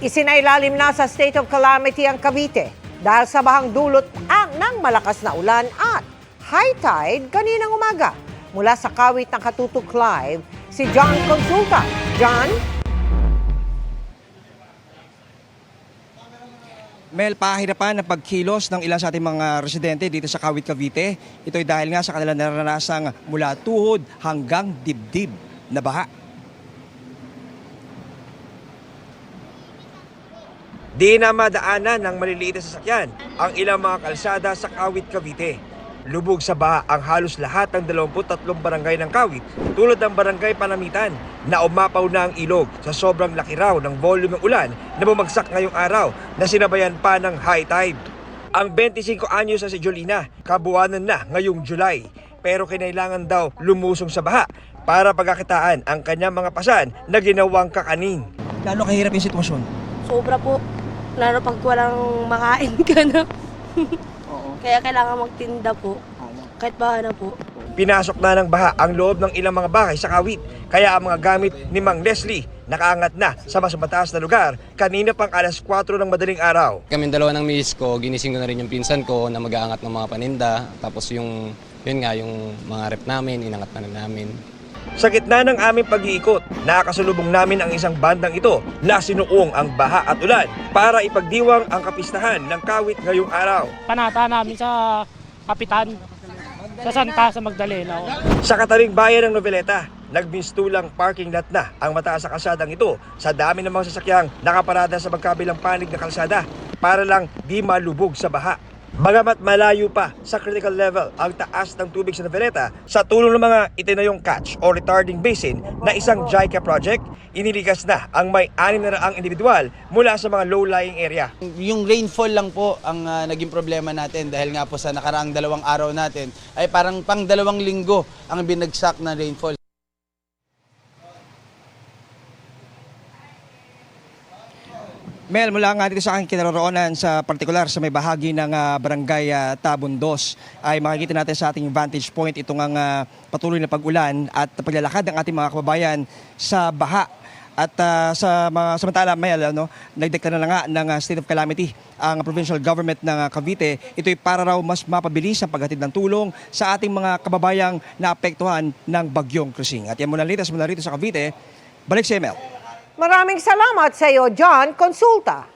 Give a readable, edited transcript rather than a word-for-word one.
Isinailalim na sa state of calamity ang Cavite dahil sa bahang dulot ng malakas na ulan at high tide kaninang umaga. Mula sa kawit ng Katutok Live, si John Consulta. John? Mel, pahirapan ang pagkilos ng ilan sa ating mga residente dito sa Kawit, Cavite. Ito'y dahil nga sa kanilang naranasang mula tuhod hanggang dibdib na baha. Di na madaanan ng maliliit na sasakyan ang ilang mga kalsada sa Kawit, Cavite. Lubog sa baha ang halos lahat ng 23 barangay ng Kawit, tulad ng barangay Panamitan na umapaw na ang ilog sa sobrang laki raw ng volume ng ulan na bumagsak ngayong araw na sinabayan pa ng high tide. Ang 25 anyos na si Jolina, kabuwanan na ngayong July, pero kinailangan daw lumusong sa baha para pagkakitaan ang kanyang mga pasan na ginawang kakanin. Lalo kahirap yung sitwasyon? Sobra po. Lalo pag walang makain ka na. Kaya kailangan magtinda po. Kahit baha na po. Pinasok na ng baha ang loob ng ilang mga bahay sa Kawit. Kaya ang mga gamit ni Mang Leslie nakaangat na sa mas mataas na lugar kanina pang alas 4 ng madaling araw. Kaming dalawa ng misis ko, ginising ko na rin yung pinsan ko na mag-aangat ng mga paninda. Tapos yung mga rep namin, inangat na rin namin. Sa gitna ng aming pag-iikot, nakakasalubong namin ang isang bandang ito na sinuong ang baha at ulan para ipagdiwang ang kapistahan ng Kawit ngayong araw. Panata namin sa Kapitan, sa Santa, sa Magdalena. Sa kataring bayan ng Noveleta, nagmistulang parking lot na ang mataas na kalsadang ito sa dami ng mga sasakyang nakaparada sa magkabilang panig na kalsada para lang di malubog sa baha. Bagamat malayo pa sa critical level ang taas ng tubig sa Noveleta, sa tulong ng mga itinayong catch o retarding basin na isang JICA project, iniligas na ang may 600 individual mula sa mga low-lying area. Yung rainfall lang po ang naging problema natin dahil nga po sa nakaraang 2 araw natin ay parang pang 2 linggo ang binagsak na rainfall. Mel, mula nga dito sa aking kinaroroonan sa partikular sa may bahagi ng barangay Tabon 2 ay makikita natin sa ating vantage point itong ang patuloy na pag-ulan at paglalakad ng ating mga kababayan sa baha. At samantala, Mel, nagdeklara na nga ng state of calamity ang provincial government ng Cavite. Ito'y para raw mas mapabilis ang paghatid ng tulong sa ating mga kababayang naapektuhan ng bagyong Krising. At yan mula rito sa Cavite, balik si Mel. Maraming salamat sa iyo, John Consulta.